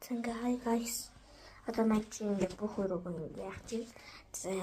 Ингээ hi guys. Одоо маань чи ингээ бүх өрөөг ингээ яах чинь. За.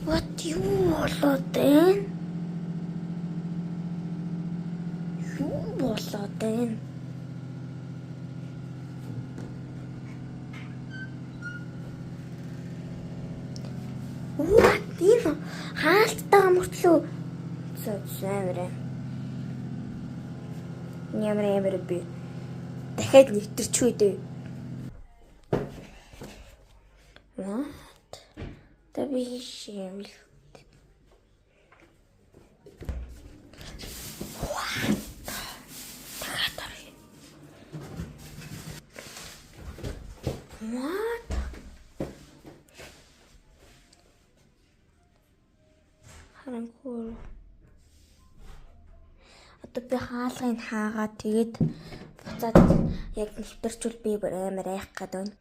What юу болоод байна? Юу болоод байна? What энэ хаалттай мөртлөө зэмрээ. Нямраа би. Дахиад нэвтэрч үү дээ. What? Таби шивл. What? Харанхуй. Одоо би хаалгыг хаагаад тэгээд буцаад яг нэвтэрчүүл би амар айх гээд байна.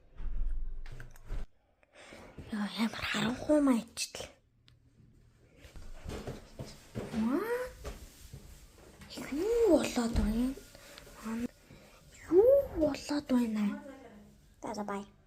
Яа ямар харанхуй майчтал. What? Юу болоод байна? Юу болоод байна? За бай.